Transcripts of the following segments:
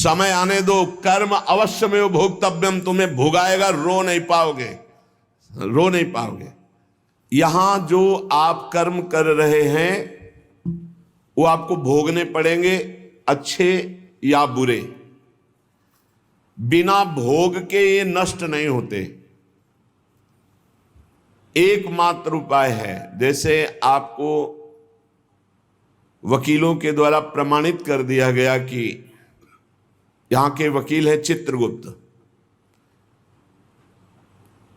समय आने दो, कर्म अवश्य में भोक्तव्यम, तुम्हें भोगाएगा, रो नहीं पाओगे, रो नहीं पाओगे। यहां जो आप कर्म कर रहे हैं वो आपको भोगने पड़ेंगे, अच्छे या बुरे। बिना भोग के ये नष्ट नहीं होते। एकमात्र उपाय है, जैसे आपको वकीलों के द्वारा प्रमाणित कर दिया गया कि यहां के वकील है चित्रगुप्त,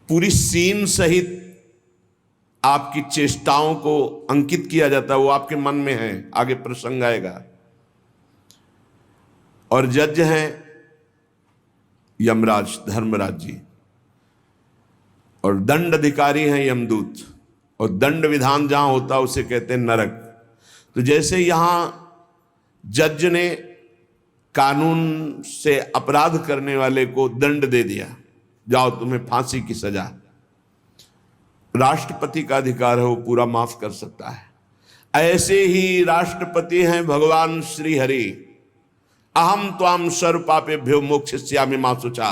पूरी सीन सहित आपकी चेष्टाओं को अंकित किया जाता है, वो आपके मन में है, आगे प्रसंग आएगा। और जज हैं यमराज, धर्मराज जी, और दंड अधिकारी हैं यमदूत, और दंड विधान जहां होता है उसे कहते हैं नरक। तो जैसे यहां जज ने कानून से अपराध करने वाले को दंड दे दिया, जाओ तुम्हें फांसी की सजा, राष्ट्रपति का अधिकार है, वो पूरा माफ कर सकता है। ऐसे ही राष्ट्रपति हैं भगवान श्री हरि। अहम त्वाम सर्व पापेभ्यो मोक्षयिष्यामि मा शुचा।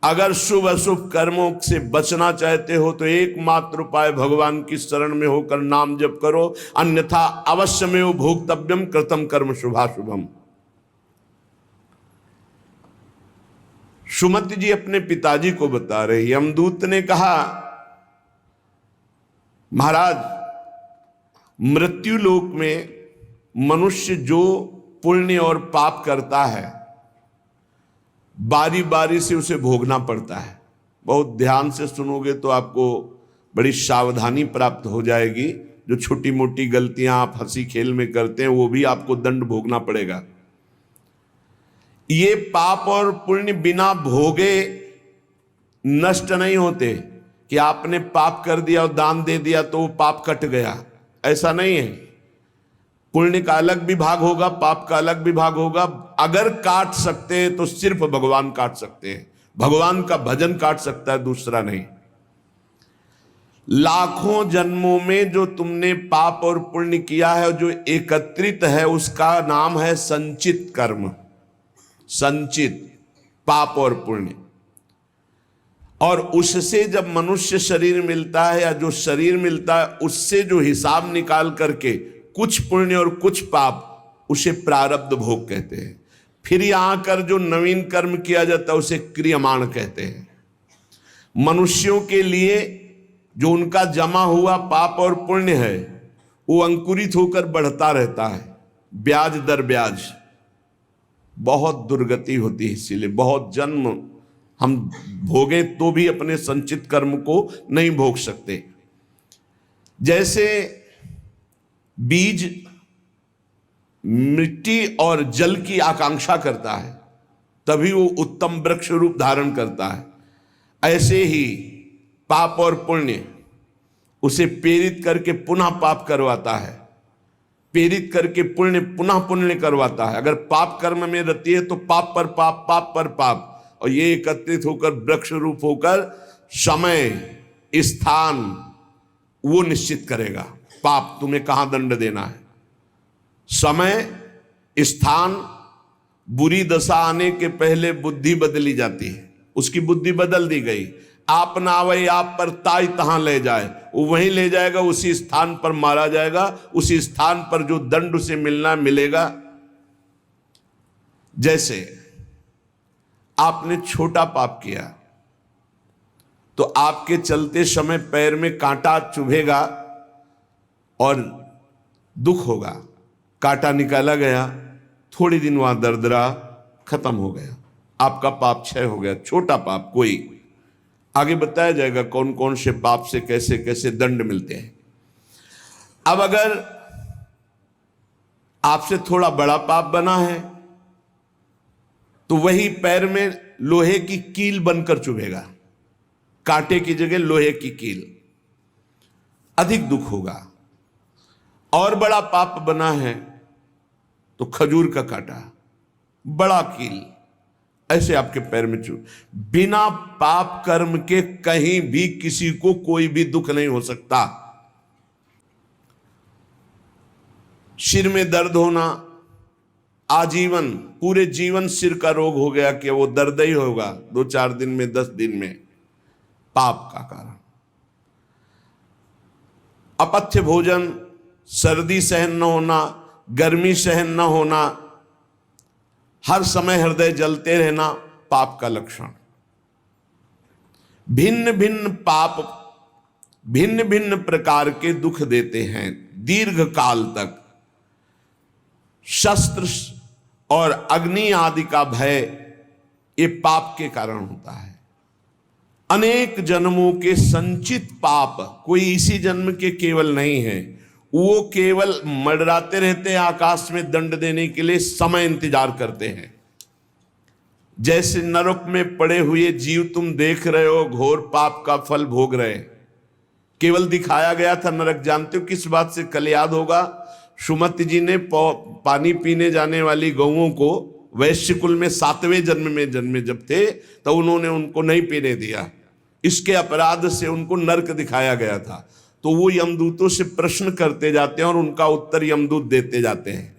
अगर शुभ अशुभ कर्मों से बचना चाहते हो तो एकमात्र उपाय भगवान की शरण में होकर नाम जप करो, अन्यथा अवश्यमेव भोक्तव्यम कृतम कर्म शुभाशुभम। सुमति जी अपने पिताजी को बता रहे, यमदूत ने कहा महाराज, मृत्युलोक में मनुष्य जो पुण्य और पाप करता है बारी बारी से उसे भोगना पड़ता है। बहुत ध्यान से सुनोगे तो आपको बड़ी सावधानी प्राप्त हो जाएगी। जो छोटी मोटी गलतियां आप हंसी खेल में करते हैं वो भी आपको दंड भोगना पड़ेगा। ये पाप और पुण्य बिना भोगे नष्ट नहीं होते कि आपने पाप कर दिया और दान दे दिया तो वो पाप कट गया, ऐसा नहीं है। पुण्य का अलग विभाग होगा, पाप का अलग विभाग होगा। अगर काट सकते हैं तो सिर्फ भगवान काट सकते हैं, भगवान का भजन काट सकता है, दूसरा नहीं। लाखों जन्मों में जो तुमने पाप और पुण्य किया है, जो एकत्रित है, उसका नाम है संचित कर्म। संचित पाप और पुण्य, और उससे जब मनुष्य शरीर मिलता है या जो शरीर मिलता है उससे जो हिसाब निकाल करके कुछ पुण्य और कुछ पाप, उसे प्रारब्ध भोग कहते हैं। फिर यहां कर जो नवीन कर्म किया जाता है उसे क्रियमाण कहते हैं। मनुष्यों के लिए जो उनका जमा हुआ पाप और पुण्य है वो अंकुरित होकर बढ़ता रहता है, ब्याज दर ब्याज। बहुत दुर्गति होती है, इसीलिए बहुत जन्म हम भोगे तो भी अपने संचित कर्म को नहीं भोग सकते। जैसे बीज मिट्टी और जल की आकांक्षा करता है तभी वो उत्तम वृक्ष रूप धारण करता है, ऐसे ही पाप और पुण्य उसे प्रेरित करके पुनः पाप करवाता है, प्रेरित करके पुण्य पुनः पुण्य करवाता है। अगर पाप कर्म में रहती है तो पाप पर पाप, पाप पर पाप, और ये एकत्रित होकर वृक्ष रूप होकर समय स्थान वो निश्चित करेगा। पाप तुम्हें कहां दंड देना है, समय स्थान। बुरी दशा आने के पहले बुद्धि बदली जाती है, उसकी बुद्धि बदल दी गई। आप ना आवे आप पर ताई तहां ले जाए, वो वहीं ले जाएगा, उसी स्थान पर मारा जाएगा, उसी स्थान पर जो दंड उसे मिलना मिलेगा। जैसे आपने छोटा पाप किया तो आपके चलते समय पैर में कांटा चुभेगा और दुख होगा। कांटा निकाला गया, थोड़ी दिन वहां दर्द रहा, खत्म हो गया, आपका पाप क्षय हो गया। छोटा पाप कोई, आगे बताया जाएगा कौन कौन से पाप से कैसे कैसे दंड मिलते हैं। अब अगर आपसे थोड़ा बड़ा पाप बना है तो वही पैर में लोहे की कील बनकर चुभेगा, कांटे की जगह लोहे की कील, अधिक दुख होगा। और बड़ा पाप बना है तो खजूर का कांटा, बड़ा कील, ऐसे आपके पैर में चुभ। बिना पाप कर्म के कहीं भी किसी को कोई भी दुख नहीं हो सकता। सिर में दर्द होना, आजीवन पूरे जीवन सिर का रोग हो गया कि वो दर्द ही होगा 2-4 दिन में, 10 दिन में, पाप का कारण। अपथ्य भोजन, सर्दी सहन न होना, गर्मी सहन न होना, हर समय हृदय जलते रहना, पाप का लक्षण। भिन्न भिन्न पाप भिन्न भिन्न प्रकार के दुख देते हैं दीर्घ काल तक। शस्त्र और अग्नि आदि का भय ये पाप के कारण होता है। अनेक जन्मों के संचित पाप, कोई इसी जन्म के केवल नहीं है, वो केवल मंडराते रहते हैं आकाश में दंड देने के लिए, समय इंतजार करते हैं। जैसे नरक में पड़े हुए जीव तुम देख रहे हो, घोर पाप का फल भोग रहे, केवल दिखाया गया था नरक। जानते हो किस बात से? कल याद होगा, सुमति जी ने पानी पीने जाने वाली गौओं को वैश्य कुल में 7वें जन्म में जन्मे जब थे, तो उन्होंने उनको नहीं पीने दिया। इसके अपराध से उनको नरक दिखाया गया था। तो वो यमदूतों से प्रश्न करते जाते हैं और उनका उत्तर यमदूत देते जाते हैं।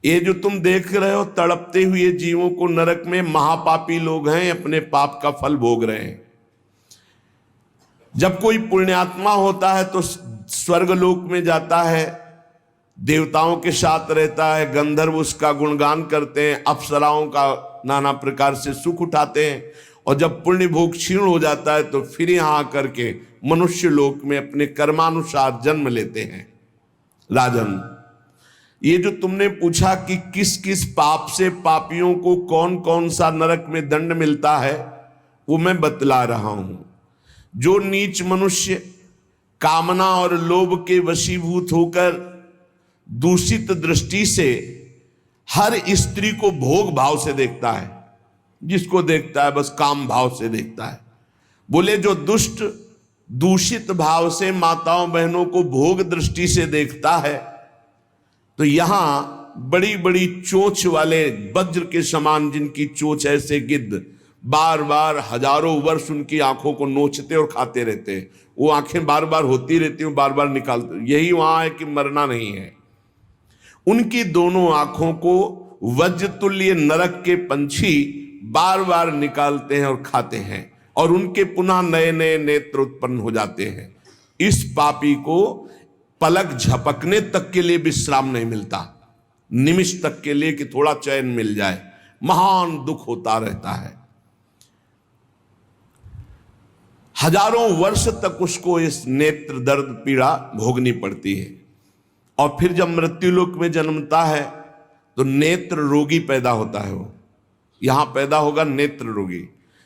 ये जो तुम देख रहे हो तड़पते हुए जीवों को नरक में, महापापी लोग हैं, अपने पाप का फल भोग रहे हैं। जब कोई पुण्यात्मा होता है तो स्वर्गलोक में जाता है, देवताओं के साथ रहता है, गंधर्व उसका गुणगान करते हैं, अप्सराओं का नाना प्रकार से सुख उठाते हैं। और जब पुण्य भोग क्षीण हो जाता है तो फिर यहाँ आकर के मनुष्य लोक में अपने कर्मानुसार जन्म लेते हैं। राजन, ये जो तुमने पूछा कि किस किस पाप से पापियों को कौन कौन सा नरक में दंड मिलता है, वो मैं बतला रहा हूं। जो नीच मनुष्य कामना और लोभ के वशीभूत होकर दूषित दृष्टि से हर स्त्री को भोग भाव से देखता है, जिसको देखता है बस काम भाव से देखता है। बोले जो दुष्ट दूषित भाव से माताओं बहनों को भोग दृष्टि से देखता है, तो यहां बड़ी बड़ी चोंच वाले वज्र के समान जिनकी चोंच ऐसे गिद्ध बार बार हजारों वर्ष उनकी आंखों को नोचते और खाते रहते हैं। वो आंखें बार बार होती रहती हैं, बार बार निकालते, यही वहां है कि मरना नहीं है। उनकी दोनों आंखों को वज्र तुल्य नरक के पंछी बार बार निकालते हैं और खाते हैं, और उनके पुनः नए नए नेत्र उत्पन्न हो जाते हैं। इस पापी को पलक झपकने तक के लिए विश्राम नहीं मिलता, निमिष तक के लिए कि थोड़ा चैन मिल जाए, महान दुख होता रहता है। हजारों वर्ष तक उसको इस नेत्र दर्द पीड़ा भोगनी पड़ती है। और फिर जब मृत्युलोक में जन्मता है तो नेत्र रोगी पैदा होता है। वो यहां पैदा होगा नेत्र रोगी,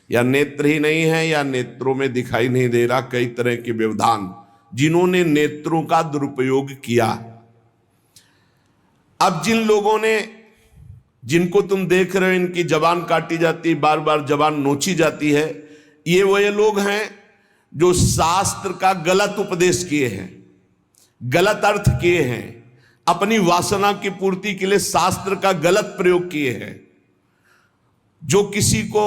या नेत्र ही नहीं है या नेत्रों में दिखाई नहीं दे रहा, कई तरह के व्यवधान जिन्होंने नेत्रों का दुरुपयोग किया। अब जिन लोगों ने, जिनको तुम देख रहे हो इनकी जबान काटी जाती, बार बार जबान नोची जाती है, ये वो लोग हैं जो शास्त्र का गलत उपदेश किए हैं, गलत अर्थ किए हैं, अपनी वासना की पूर्ति के लिए शास्त्र का गलत प्रयोग किए हैं। जो किसी को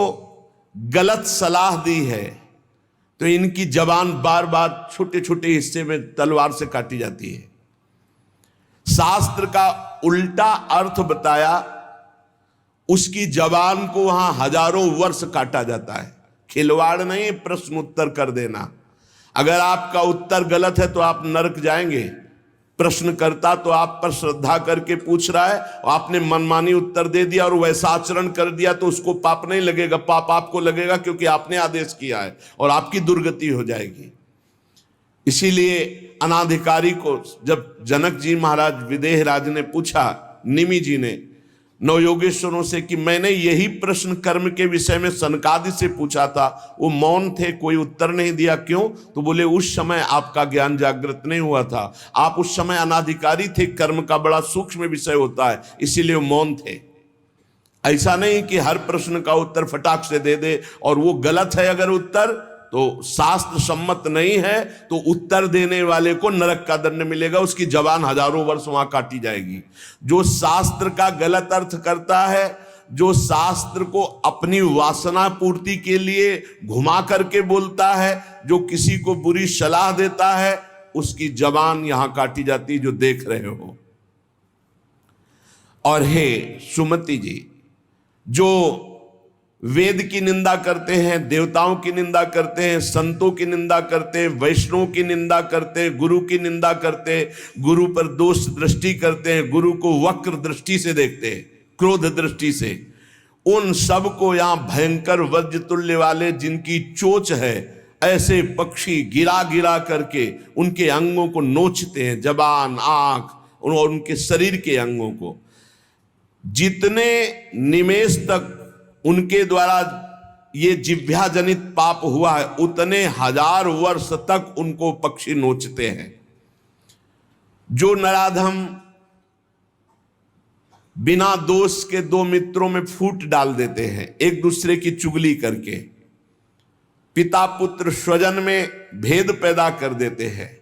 गलत सलाह दी है तो इनकी जबान बार बार छोटे छोटे हिस्से में तलवार से काटी जाती है। शास्त्र का उल्टा अर्थ बताया, उसकी जबान को वहां हजारों वर्ष काटा जाता है। खिलवाड़ नहीं, प्रश्न उत्तर कर देना। अगर आपका उत्तर गलत है तो आप नरक जाएंगे। प्रश्न करता तो आप पर श्रद्धा करके पूछ रहा है, और आपने मनमानी उत्तर दे दिया और वैसा आचरण कर दिया तो उसको पाप नहीं लगेगा, पाप आपको लगेगा क्योंकि आपने आदेश किया है और आपकी दुर्गति हो जाएगी। इसीलिए अनाधिकारी को जब जनक जी महाराज विदेह राज ने पूछा, निमि जी ने नवयोगेश्वरों से कि मैंने यही प्रश्न कर्म के विषय में सनकादि से पूछा था, वो मौन थे, कोई उत्तर नहीं दिया, क्यों? तो बोले उस समय आपका ज्ञान जागृत नहीं हुआ था, आप उस समय अनाधिकारी थे, कर्म का बड़ा सूक्ष्म विषय होता है, इसीलिए वो मौन थे। ऐसा नहीं कि हर प्रश्न का उत्तर फटाक से दे दे, और वो गलत है अगर उत्तर तो शास्त्र सम्मत नहीं है तो उत्तर देने वाले को नरक का दंड मिलेगा, उसकी जबान हजारों वर्ष वहां काटी जाएगी। जो शास्त्र का गलत अर्थ करता है, जो शास्त्र को अपनी वासना पूर्ति के लिए घुमा करके बोलता है, जो किसी को बुरी सलाह देता है, उसकी जबान यहां काटी जाती, जो देख रहे हो। और हे सुमति जी, जो वेद की निंदा करते हैं, देवताओं की निंदा करते हैं, संतों की निंदा करते हैं, वैष्णव की निंदा करते हैं, गुरु की निंदा करते हैं, गुरु पर दोष दृष्टि करते हैं, गुरु को वक्र दृष्टि से देखते हैं, क्रोध दृष्टि से, उन सब को यहां भयंकर वज्र तुल्य वाले जिनकी चोंच है, ऐसे पक्षी गिरा गिरा करके उनके अंगों को नोचते हैं, जबान, आंख और उनके शरीर के अंगों को। जितने निमेष तक उनके द्वारा ये जिह्वा जनित पाप हुआ है, उतने 1000 वर्ष तक उनको पक्षी नोचते हैं। जो नराधम बिना दोष के दो मित्रों में फूट डाल देते हैं, एक दूसरे की चुगली करके, पिता पुत्र स्वजन में भेद पैदा कर देते हैं,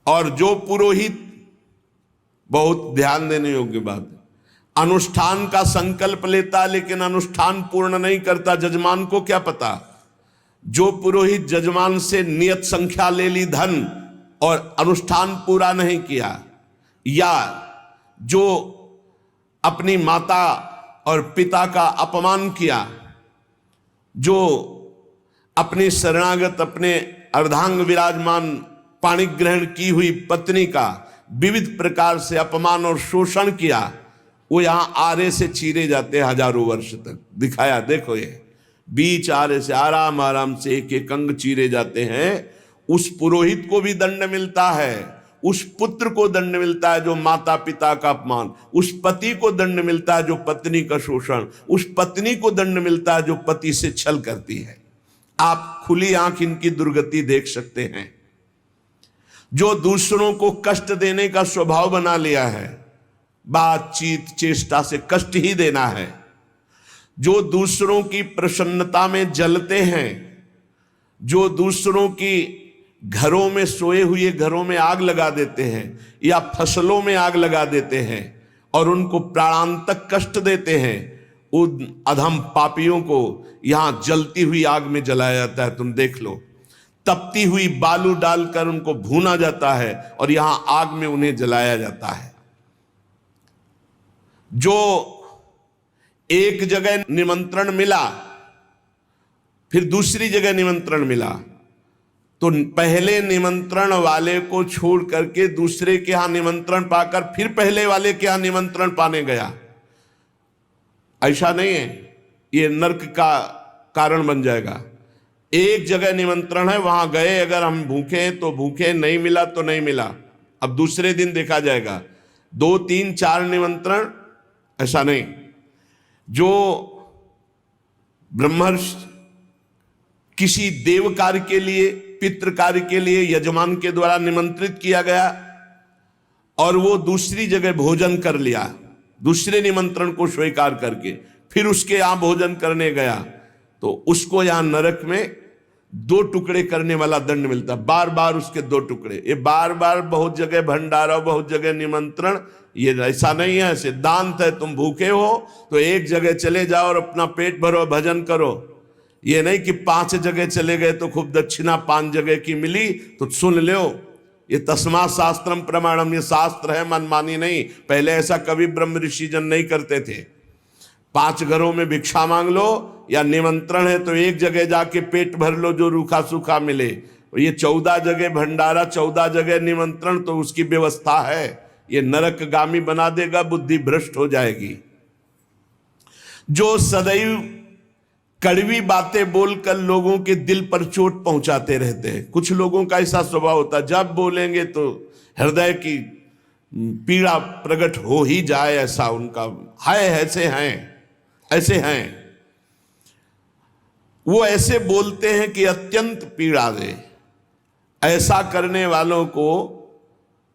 और जो पुरोहित, बहुत ध्यान देने योग्य बात है, अनुष्ठान का संकल्प लेता लेकिन अनुष्ठान पूर्ण नहीं करता, जजमान को क्या पता। जो पुरोहित जजमान से नियत संख्या ले ली धन और अनुष्ठान पूरा नहीं किया, या जो अपनी माता और पिता का अपमान किया, जो अपनी शरणागत, अपने अर्धांग विराजमान पाणिक ग्रहण की हुई पत्नी का विविध प्रकार से अपमान और शोषण किया, वो यहां आरे से चीरे जाते हैं 1000 वर्ष तक। दिखाया, देखो ये बीच आरे से आराम आराम से एक एक अंग चीरे जाते हैं। उस पुरोहित को भी दंड मिलता है, उस पुत्र को दंड मिलता है जो माता पिता का अपमान, उस पति को दंड मिलता है जो पत्नी का शोषण, उस पत्नी को दंड मिलता है जो पति से छल करती है। आप खुली आंख इनकी दुर्गति देख सकते हैं। जो दूसरों को कष्ट देने का स्वभाव बना लिया है, बातचीत चेष्टा से कष्ट ही देना है, जो दूसरों की प्रसन्नता में जलते हैं, जो दूसरों की घरों में, सोए हुए घरों में आग लगा देते हैं या फसलों में आग लगा देते हैं और उनको प्राणांतक कष्ट देते हैं, उन अधम पापियों को यहां जलती हुई आग में जलाया जाता है। तुम देख लो, तपती हुई बालू डालकर उनको भूना जाता है और यहां आग में उन्हें जलाया जाता है। जो एक जगह निमंत्रण मिला, फिर दूसरी जगह निमंत्रण मिला, तो पहले निमंत्रण वाले को छोड़ करके दूसरे के यहां निमंत्रण पाकर फिर पहले वाले के यहां निमंत्रण पाने गया, ऐसा नहीं है। ये नरक का कारण बन जाएगा। एक जगह निमंत्रण है, वहां गए, अगर हम भूखे हैं तो भूखे, नहीं मिला तो नहीं मिला, अब दूसरे दिन देखा जाएगा। 2 3 4 निमंत्रण, ऐसा नहीं। जो ब्रह्मर्षि किसी देव कार्य के लिए, पितृ कार्य के लिए यजमान के द्वारा निमंत्रित किया गया और वो दूसरी जगह भोजन कर लिया, दूसरे निमंत्रण को स्वीकार करके फिर उसके यहां भोजन करने गया, तो उसको यहां नरक में 2 टुकड़े करने वाला दंड मिलता। बार बार उसके 2 टुकड़े, ये बार बार बहुत जगह भंडारा, बहुत जगह निमंत्रण, ये ऐसा नहीं है। सिद्धांत है, तुम भूखे हो तो एक जगह चले जाओ और अपना पेट भरो, भजन करो। ये नहीं कि 5 जगह चले गए तो खूब दक्षिणा 5 जगह की मिली तो सुन लो। ये तस्मा शास्त्रम प्रमाणम, ये शास्त्र है, मनमानी नहीं। पहले ऐसा कभी ब्रह्म ऋषि जन नहीं करते थे। 5 घरों में भिक्षा मांग लो, या निमंत्रण है तो एक जगह जाके पेट भर लो जो रूखा सूखा मिले। ये 14 जगह भंडारा, 14 जगह निमंत्रण, तो उसकी व्यवस्था है। ये नरकगामी बना देगा, बुद्धि भ्रष्ट हो जाएगी। जो सदैव कड़वी बातें बोलकर लोगों के दिल पर चोट पहुंचाते रहते हैं, कुछ लोगों का ऐसा स्वभाव होता है, जब बोलेंगे तो हृदय की पीड़ा प्रकट हो ही जाए, ऐसा उनका है। ऐसे हैं वो, ऐसे बोलते हैं कि अत्यंत पीड़ा दे। ऐसा करने वालों को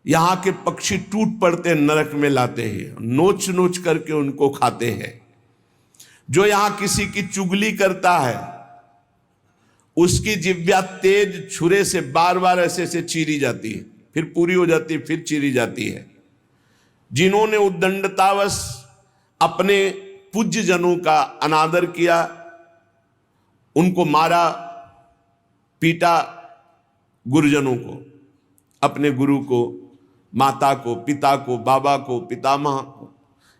यहां के पक्षी टूट पड़ते नरक में लाते हैं, नोच नोच करके उनको खाते हैं। जो यहां किसी की चुगली करता है, उसकी जिह्वा तेज छुरे से बार बार ऐसे चीरी जाती है, फिर पूरी हो जाती है, फिर चीरी जाती है। जिन्होंने उद्दंडतावश अपने पूज्य जनों का अनादर किया, उनको मारा, पीटा, गुरुजनों को, अपने गुरु को, माता को, पिता को, बाबा को, पितामह को,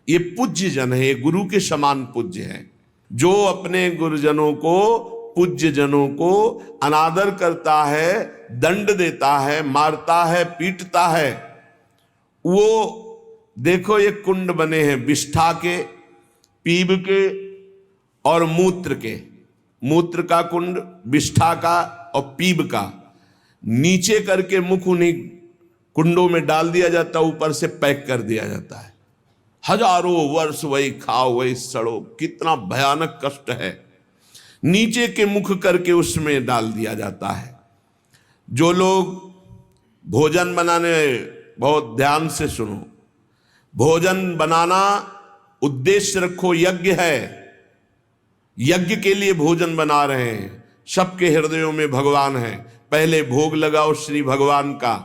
ये पूज्य जन है, ये गुरु के समान पूज्य है। जो अपने गुरुजनों को, पूज्य जनों को अनादर करता है, दंड देता है, मारता है, पीटता है, वो देखो ये कुंड बने हैं विष्ठा के, पीब के और मूत्र के। मूत्र का कुंड, विष्ठा का और पीब का, नीचे करके मुख उन्हीं कुंडों में डाल दिया जाता है, ऊपर से पैक कर दिया जाता है। हजारों वर्ष वही खाओ वही सड़ो, कितना भयानक कष्ट है। नीचे के मुख करके उसमें डाल दिया जाता है। जो लोग भोजन बनाने, बहुत ध्यान से सुनो, भोजन बनाना उद्देश्य रखो, यज्ञ है, यज्ञ के लिए भोजन बना रहे हैं। सबके हृदयों में भगवान है। पहले भोग लगाओ श्री भगवान का,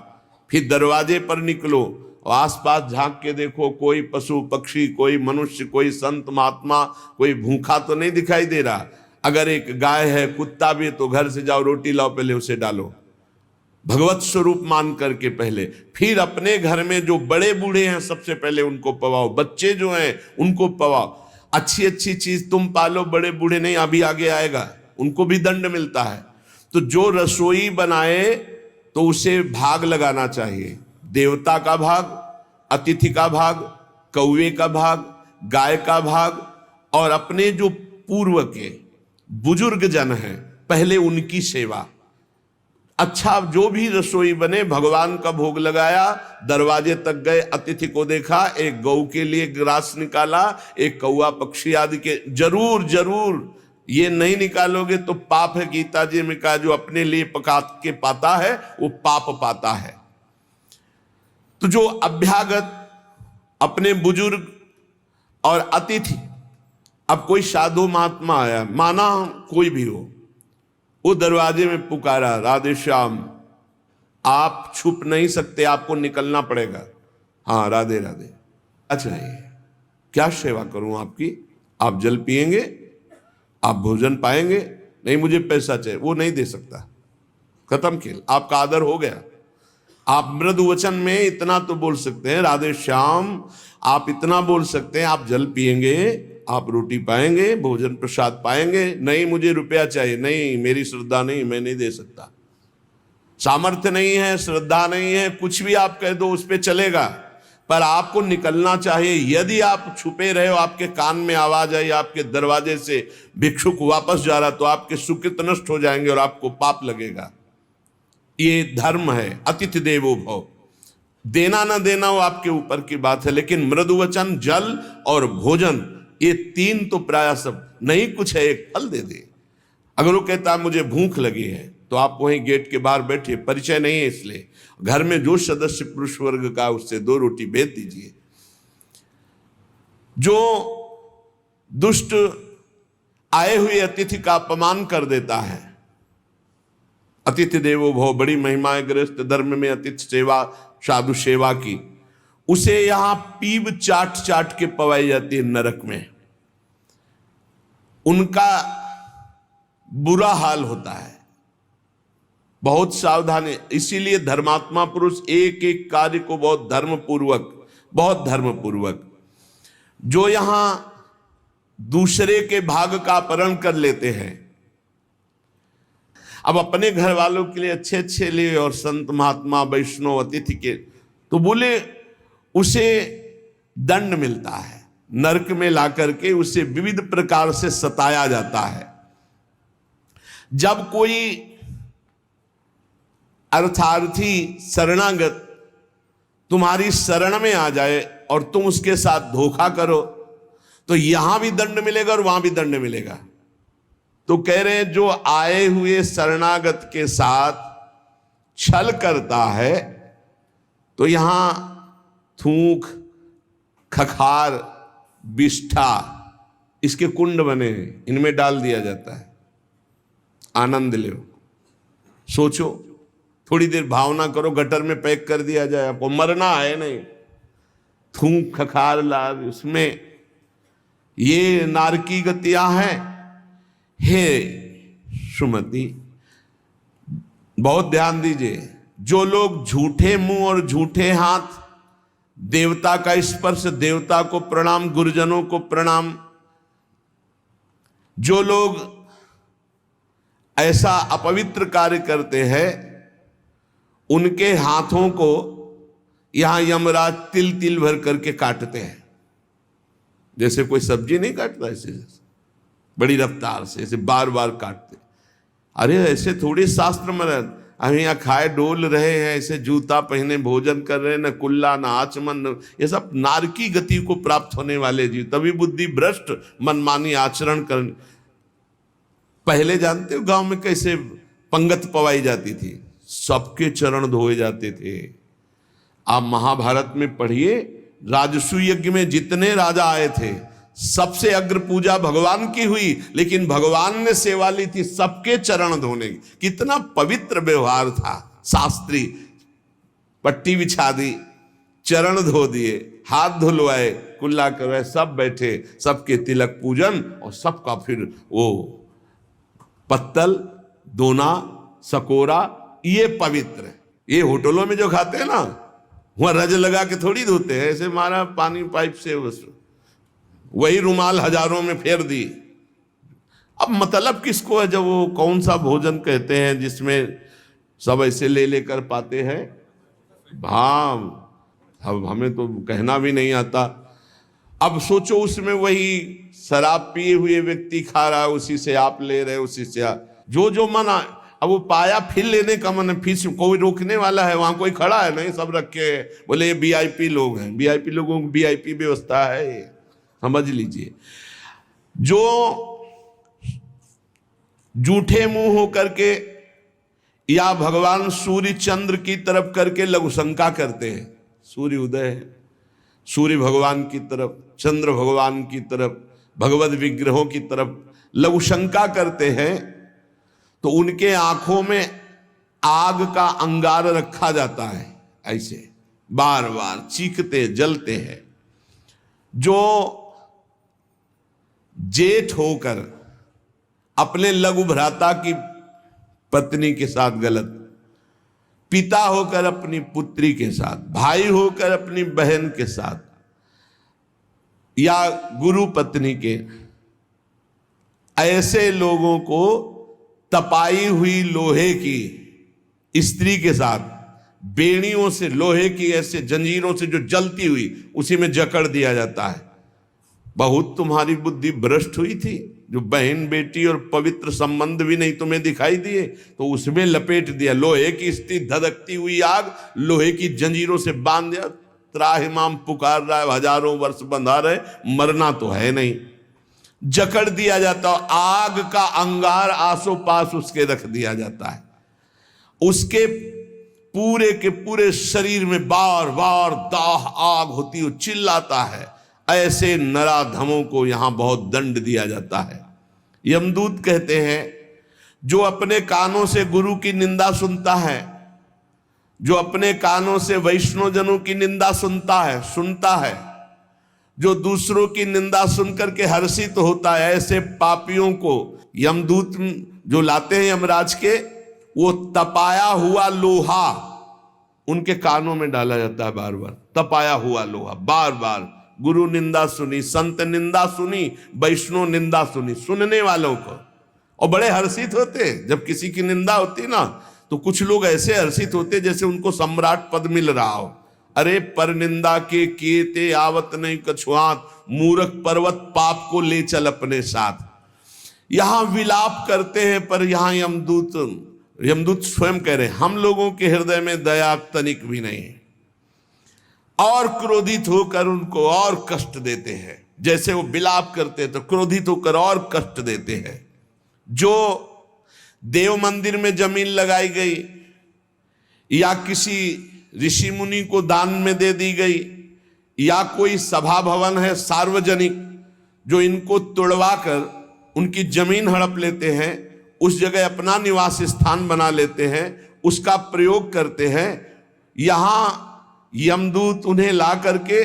फिर दरवाजे पर निकलो और आसपास झांक के देखो, कोई पशु पक्षी, कोई मनुष्य, कोई संत महात्मा, कोई भूखा तो नहीं दिखाई दे रहा। अगर एक गाय है, कुत्ता भी, तो घर से जाओ, रोटी लाओ, पहले उसे डालो, भगवत स्वरूप मान करके पहले। फिर अपने घर में जो बड़े बूढ़े हैं सबसे पहले उनको पवाओ, बच्चे जो हैं उनको पवाओ। अच्छी अच्छी चीज तुम पालो, बड़े बूढ़े नहीं, अभी आगे आएगा, उनको भी दंड मिलता है। तो जो रसोई बनाए तो उसे भाग लगाना चाहिए, देवता का भाग, अतिथि का भाग, कौवे का भाग, गाय का भाग, और अपने जो पूर्व के बुजुर्ग जन हैं पहले उनकी सेवा। अच्छा, जो भी रसोई बने, भगवान का भोग लगाया, दरवाजे तक गए, अतिथि को देखा, एक गौ के लिए ग्रास निकाला, एक कौवा पक्षी आदि के, जरूर जरूर ये नहीं निकालोगे तो पाप है। गीता जी में कहा, जो अपने लिए पका के पाता है वो पाप पाता है। तो जो अभ्यागत, अपने बुजुर्ग और अतिथि, अब कोई साधु महात्मा आया, माना कोई भी हो, वो दरवाजे में पुकारा, राधे श्याम, आप छुप नहीं सकते, आपको निकलना पड़ेगा। हाँ राधे राधे, अच्छा ये क्या सेवा करूं आपकी? आप जल पिएंगे, आप भोजन पाएंगे? नहीं, मुझे पैसा चाहिए। वो नहीं दे सकता, खत्म खेल, आपका आदर हो गया। आप मृदु वचन में इतना तो बोल सकते हैं, राधे श्याम, आप इतना बोल सकते हैं, आप जल पिएंगे, आप रोटी पाएंगे, भोजन प्रसाद पाएंगे। नहीं, मुझे रुपया चाहिए। नहीं, मेरी श्रद्धा नहीं, मैं नहीं दे सकता, सामर्थ्य नहीं है, श्रद्धा नहीं है, कुछ भी आप कह दो उस पर चलेगा, पर आपको निकलना चाहिए। यदि आप छुपे रहे हो, आपके कान में आवाज आई आपके दरवाजे से, भिक्षुक वापस जा रहा, तो आपके सुकृत नष्ट हो जाएंगे और आपको पाप लगेगा। ये धर्म है, अतिथि देवो भव। देना ना देना वो आपके ऊपर की बात है, लेकिन मृदु वचन, जल और भोजन, ये तीन तो प्राय सब, नहीं कुछ है एक फल दे दे। अगर वो कहता है मुझे भूख लगी है, तो आप वहीं गेट के बाहर बैठिए, परिचय नहीं है इसलिए, घर में जो सदस्य पुरुष वर्ग का, उससे 2 रोटी भेज दीजिए। जो दुष्ट आए हुए अतिथि का अपमान कर देता है, अतिथि देवो भव, बड़ी महिमा है गृहस्थ धर्म में अतिथि सेवा, साधु सेवा की, उसे यहां पीब चाट चाट के पवाई जाती है नरक में। उनका बुरा हाल होता है, बहुत सावधानी। इसीलिए धर्मात्मा पुरुष एक एक कार्य को बहुत धर्मपूर्वक, जो यहां दूसरे के भाग का अपहरण कर लेते हैं, अब अपने घर वालों के लिए अच्छे अच्छे लिए और संत महात्मा वैष्णव अतिथि के, तो बोले उसे दंड मिलता है, नरक में लाकर के उसे विविध प्रकार से सताया जाता है। जब कोई अर्थार्थी शरणागत तुम्हारी शरण में आ जाए और तुम उसके साथ धोखा करो, तो यहां भी दंड मिलेगा और वहां भी दंड मिलेगा। तो कह रहे हैं, जो आए हुए शरणागत के साथ छल करता है, तो यहां थूक, खखार, विष्ठा, इसके कुंड बने हैं, इनमें डाल दिया जाता है। आनंद लो, सोचो, थोड़ी देर भावना करो, गटर में पैक कर दिया जाए, आपको मरना है नहीं, थूक खखार लाल, उसमें ये नारकी गतियां हैं। हे सुमति, बहुत ध्यान दीजिए, जो लोग झूठे मुंह और झूठे हाथ देवता का स्पर्श, देवता को प्रणाम, गुरुजनों को प्रणाम। जो लोग ऐसा अपवित्र कार्य करते हैं उनके हाथों को यहां यमराज तिल तिल भर करके काटते हैं। जैसे कोई सब्जी नहीं काटता, ऐसे बड़ी रफ्तार से ऐसे बार बार काटते। अरे ऐसे थोड़ी शास्त्र में हम यहाँ खाए डोल रहे हैं, ऐसे जूता पहने भोजन कर रहे हैं, न कुल्ला न आचमन, ये सब नारकी गति को प्राप्त होने वाले जीव, तभी बुद्धि भ्रष्ट मनमानी आचरण करने। पहले जानते हो गांव में कैसे पंगत पवाई जाती थी, सबके चरण धोए जाते थे। आप महाभारत में पढ़िए, राजसू यज्ञ में जितने राजा आए थे सबसे अग्र पूजा भगवान की हुई, लेकिन भगवान ने सेवा ली थी सबके चरण धोने की। कितना पवित्र व्यवहार था, शास्त्री। पट्टी बिछा दी, चरण धो दिए, हाथ धुलवाए, कुल्ला करवाए, सब बैठे, सबके तिलक पूजन, और सबका फिर वो पत्तल, दोना, सकोरा, ये पवित्र है। ये होटलों में जो खाते हैं ना, वहां रज लगा के थोड़ी धोते हैं, ऐसे मारा पानी पाइप से, बस वही रुमाल हजारों में फेर दी। अब मतलब किसको है, जब वो कौन सा भोजन कहते हैं जिसमें सब ऐसे ले लेकर पाते हैं। हाँ, अब हमें तो कहना भी नहीं आता। अब सोचो उसमें वही शराब पिए हुए व्यक्ति खा रहा है, उसी से आप ले रहे, उसी से जो जो मना। अब वो पाया फिर लेने का मन, फिर कोई रोकने वाला है, वहां कोई खड़ा है नहीं, सब रखे हैं, बोले ये वीआईपी लोग हैं। वीआईपी लोगों की वीआईपी व्यवस्था है, समझ लीजिए। जो जूठे मुंह होकर के या भगवान सूर्य चंद्र की तरफ करके लघुशंका करते हैं, सूर्य उदय है, सूर्य भगवान की तरफ, चंद्र भगवान की तरफ, भगवत विग्रहों की तरफ लघुशंका करते हैं, तो उनके आंखों में आग का अंगार रखा जाता है, ऐसे बार बार चीखते जलते हैं। जो जेठ होकर अपने लघु भ्राता की पत्नी के साथ गलत, पिता होकर अपनी पुत्री के साथ, भाई होकर अपनी बहन के साथ, या गुरु पत्नी के, ऐसे लोगों को तपाई हुई लोहे की स्त्री के साथ बेड़ियों से, लोहे की ऐसे जंजीरों से जो जलती हुई, उसी में जकड़ दिया जाता है। बहुत तुम्हारी बुद्धि भ्रष्ट हुई थी, जो बहन बेटी और पवित्र संबंध भी नहीं तुम्हें दिखाई दिए, तो उसमें लपेट दिया। लोहे की स्त्री, धधकती हुई आग, लोहे की जंजीरों से बांध दिया। त्राहिमाम पुकार रहा है, हजारों वर्ष बंधा रहे, मरना तो है नहीं, जकड़ दिया जाता। आग का अंगार आसो पास उसके रख दिया जाता है। उसके पूरे के पूरे शरीर में बार बार दाह आग होती है, चिल्लाता है। ऐसे नराधमों को यहां बहुत दंड दिया जाता है। यमदूत कहते हैं, जो अपने कानों से गुरु की निंदा सुनता है, जो अपने कानों से वैष्णव जनों की निंदा सुनता है, जो दूसरों की निंदा सुनकर के हर्षित होता है, ऐसे पापियों को यमदूत जो लाते हैं यमराज के, वो तपाया हुआ लोहा उनके कानों में डाला जाता है। बार बार तपाया हुआ लोहा, बार बार। गुरु निंदा सुनी, संत निंदा सुनी, वैष्णव निंदा सुनी, सुनने वालों को। और बड़े हर्षित होते जब किसी की निंदा होती ना, तो कुछ लोग ऐसे हर्षित होते जैसे उनको सम्राट पद मिल रहा हो। अरे पर निंदा के किए ते आवत नहीं कछुआत, मूर्ख पर्वत पाप को ले चल अपने साथ। यहां विलाप करते हैं, पर यहां यमदूत स्वयं कह रहे हैं, हम लोगों के हृदय में दया तनिक भी नहीं, और क्रोधित होकर उनको और कष्ट देते हैं। जैसे वो विलाप करते हैं तो क्रोधित होकर और कष्ट देते हैं। जो देव मंदिर में जमीन लगाई गई या किसी ऋषि मुनि को दान में दे दी गई, या कोई सभा भवन है सार्वजनिक, जो इनको तुड़वा कर उनकी जमीन हड़प लेते हैं, उस जगह अपना निवास स्थान बना लेते हैं, उसका प्रयोग करते हैं। यहां यमदूत उन्हें ला करके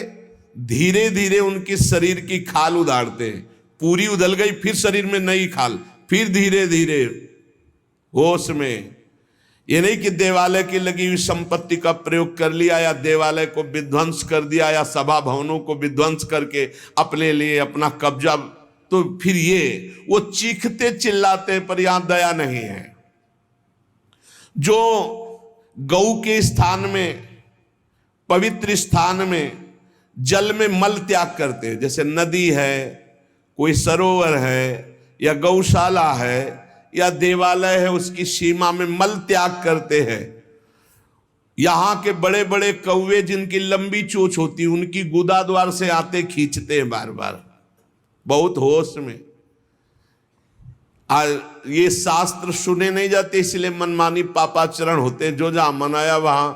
धीरे धीरे उनकी शरीर की खाल उदाड़ते हैं। पूरी उधल गई, फिर शरीर में नई खाल, फिर धीरे धीरे होश में ये नहीं कि देवालय की लगी हुई संपत्ति का प्रयोग कर लिया या देवालय को विध्वंस कर दिया या सभा भवनों को विध्वंस करके अपने लिए अपना कब्जा, तो फिर ये वो चीखते चिल्लाते पर यहां दया नहीं है। जो गौ के स्थान में, पवित्र स्थान में जल में मल त्याग करते हैं, जैसे नदी है, कोई सरोवर है या गौशाला है या देवालय है, उसकी सीमा में मल त्याग करते हैं। यहां के बड़े बड़े कौवे जिनकी लंबी चोंच होती है, उनकी गुदा द्वार से आते खींचते हैं बार बार, बहुत होश में। ये शास्त्र सुने नहीं जाते, इसलिए मनमानी पापाचरण होते हैं। जो जहां मनाया वहां,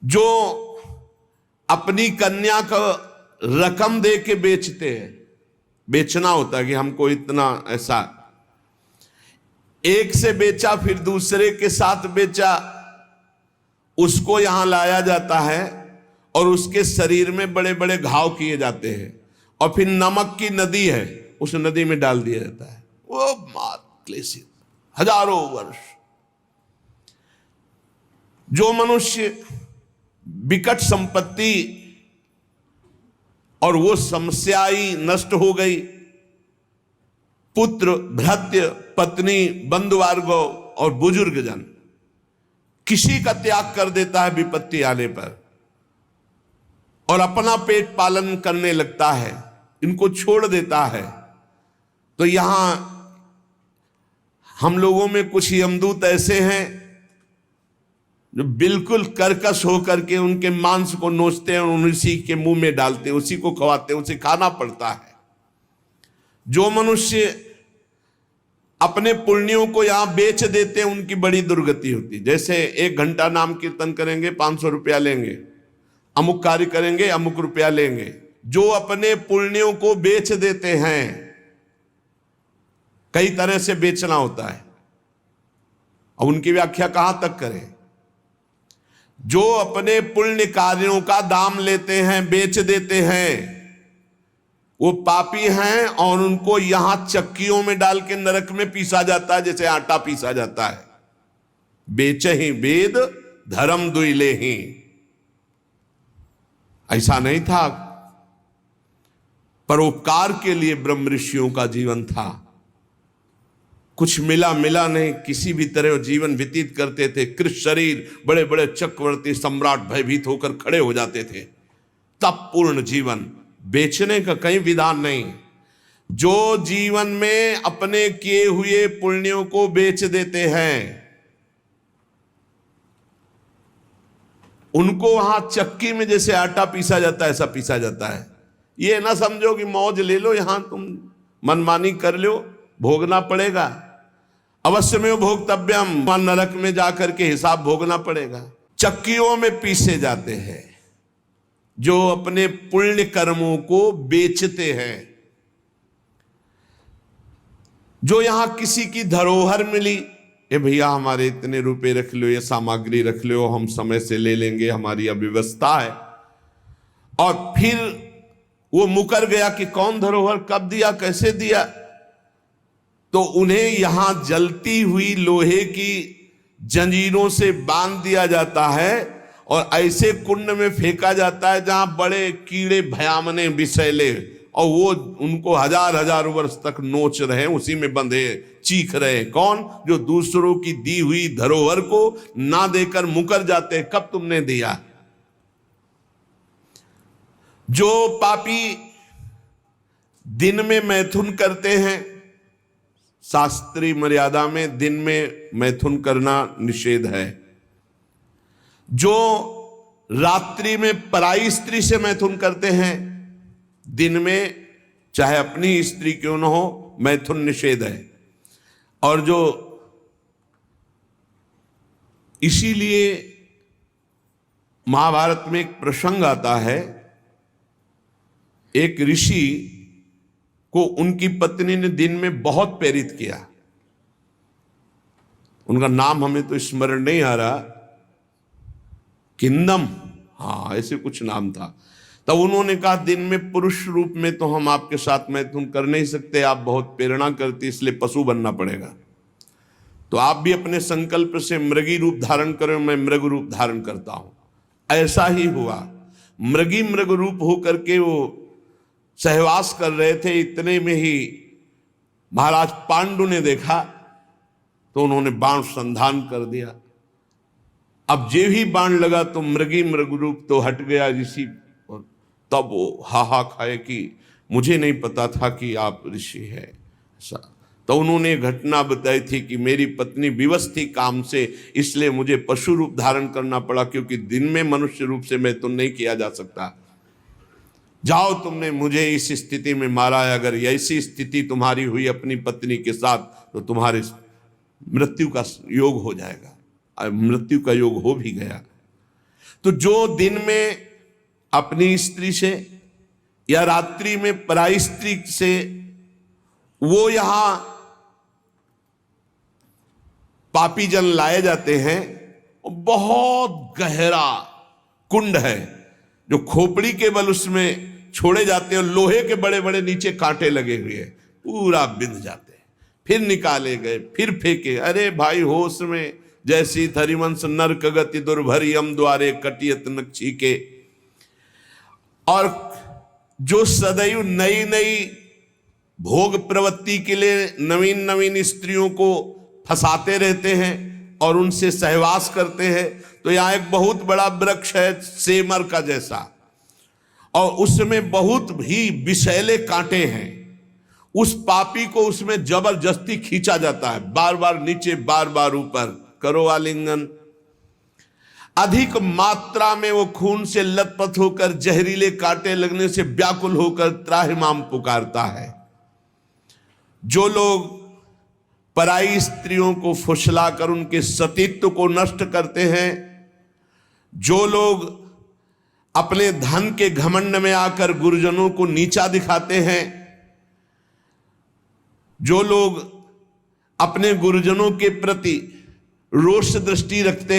जो अपनी कन्या को रकम दे के बेचते हैं, बेचना होता है कि हमको इतना ऐसा, एक से बेचा फिर दूसरे के साथ बेचा, उसको यहां लाया जाता है और उसके शरीर में बड़े बड़े घाव किए जाते हैं और फिर नमक की नदी है, उस नदी में डाल दिया जाता है। वो मात क्लेशित हजारों वर्ष। जो मनुष्य विकट संपत्ति और वो समस्याई नष्ट हो गई, पुत्र, भृत्य, पत्नी, बंधुवर्ग और बुजुर्ग जन, किसी का त्याग कर देता है विपत्ति आने पर और अपना पेट पालन करने लगता है, इनको छोड़ देता है। तो यहां हम लोगों में कुछ यमदूत ऐसे हैं जो बिल्कुल कर्कश होकर के उनके मांस को नोचते हैं और उसी के मुंह में डालते हैं, उसी को खवाते हैं, उसे खाना पड़ता है। जो मनुष्य अपने पुण्यों को यहां बेच देते हैं, उनकी बड़ी दुर्गति होती है। जैसे 1 घंटा नाम कीर्तन करेंगे 500 रुपया लेंगे, अमुक कार्य करेंगे अमुक रुपया लेंगे। जो अपने पुण्यों को बेच देते हैं, कई तरह से बेचना होता है, अब उनकी व्याख्या कहां तक करें। जो अपने पुण्य कार्यों का दाम लेते हैं, बेच देते हैं, वो पापी हैं और उनको यहां चक्कियों में डाल के नरक में पीसा जाता है, जैसे आटा पीसा जाता है। बेचे ही वेद धर्म दुइले ही, ऐसा नहीं था। परोपकार के लिए ब्रह्म ऋषियों का जीवन था। कुछ मिला नहीं, किसी भी तरह जीवन व्यतीत करते थे। कृष्ण शरीर, बड़े बड़े चक्रवर्ती सम्राट भयभीत होकर खड़े हो जाते थे। तब पूर्ण जीवन, बेचने का कहीं विधान नहीं। जो जीवन में अपने किए हुए पुण्यों को बेच देते हैं, उनको वहां चक्की में जैसे आटा पीसा जाता है, ऐसा पीसा जाता है। ये ना समझो कि मौज ले लो, यहां तुम मनमानी कर लो, भोगना पड़ेगा। अवश्य में भोक्तव्यम, नरक में जाकर के हिसाब भोगना पड़ेगा। चक्कियों में पीसे जाते हैं जो अपने पुण्य कर्मों को बेचते हैं। जो यहां किसी की धरोहर मिली, ए भैया हमारे इतने रुपए रख लो, ये सामग्री रख लो, हम समय से ले लेंगे, हमारी अव्यवस्था है, और फिर वो मुकर गया कि कौन धरोहर कब दिया, कैसे दिया, तो उन्हें यहां जलती हुई लोहे की जंजीरों से बांध दिया जाता है और ऐसे कुंड में फेंका जाता है जहां बड़े कीड़े भयामने विषैले, और वो उनको हजार वर्ष तक नोच रहे, उसी में बंधे चीख रहे। कौन? जो दूसरों की दी हुई धरोहर को ना देकर मुकर जाते, कब तुमने दिया। जो पापी दिन में मैथुन करते हैं, शास्त्रीय मर्यादा में दिन में मैथुन करना निषेध है। जो रात्रि में पराई स्त्री से मैथुन करते हैं, दिन में चाहे अपनी स्त्री क्यों न हो, मैथुन निषेध है। और जो इसीलिए महाभारत में एक प्रसंग आता है, एक ऋषि को उनकी पत्नी ने दिन में बहुत प्रेरित किया। उनका नाम हमें तो स्मरण नहीं आ रहा, किंदम, हाँ ऐसे कुछ नाम था। तब उन्होंने कहा दिन में पुरुष रूप में तो हम आपके साथ मैथुन कर नहीं सकते, आप बहुत प्रेरणा करती, इसलिए पशु बनना पड़ेगा। तो आप भी अपने संकल्प से मृगी रूप धारण करें, मैं मृग रूप धारण करता हूं। ऐसा ही हुआ, मृग रूप होकर के वो सहवास कर रहे थे। इतने में ही महाराज पांडु ने देखा तो उन्होंने बाण संधान कर दिया। अब जे ही बाण लगा तो मृग रूप तो हट गया ऋषि, और तब वो हाहा खाए कि मुझे नहीं पता था कि आप ऋषि हैं। ऐसा तो उन्होंने घटना बताई थी कि मेरी पत्नी विवश थी काम से, इसलिए मुझे पशु रूप धारण करना पड़ा, क्योंकि दिन में मनुष्य रूप से मैं तो नहीं किया जा सकता। जाओ, तुमने मुझे इस स्थिति में मारा है, अगर ऐसी स्थिति तुम्हारी हुई अपनी पत्नी के साथ तो तुम्हारे मृत्यु का योग हो जाएगा। मृत्यु का योग हो भी गया। तो जो दिन में अपनी स्त्री से या रात्रि में पराई स्त्री से, वो यहां पापी जन लाए जाते हैं, वो बहुत गहरा कुंड है जो खोपड़ी के बल उसमें छोड़े जाते हैं, और लोहे के बड़े बड़े नीचे कांटे लगे हुए हैं, पूरा बिंध जाते हैं, फिर निकाले गए, फिर फेंके। अरे भाई, होश में जैसी थरिवंश नरक गति दुर्भरियम द्वारे कटियत नक्षी के। और जो सदैव नई नई भोग प्रवृत्ति के लिए नवीन नवीन स्त्रियों को फंसाते रहते हैं और उनसे सहवास करते हैं, तो यहाँ एक बहुत बड़ा वृक्ष है सेमर का जैसा, और उसमें बहुत ही विषैले कांटे हैं। उस पापी को उसमें जबरदस्ती खींचा जाता है, बार बार नीचे बार बार ऊपर, करो आलिंगन। अधिक मात्रा में वो खून से लथपथ होकर जहरीले कांटे लगने से व्याकुल होकर त्राहिमाम पुकारता है। जो लोग पराई स्त्रियों को फुसलाकर उनके सतीत्व को नष्ट करते हैं, जो लोग अपने धन के घमंड में आकर गुरुजनों को नीचा दिखाते हैं, जो लोग अपने गुरुजनों के प्रति रोष दृष्टि रखते हैं,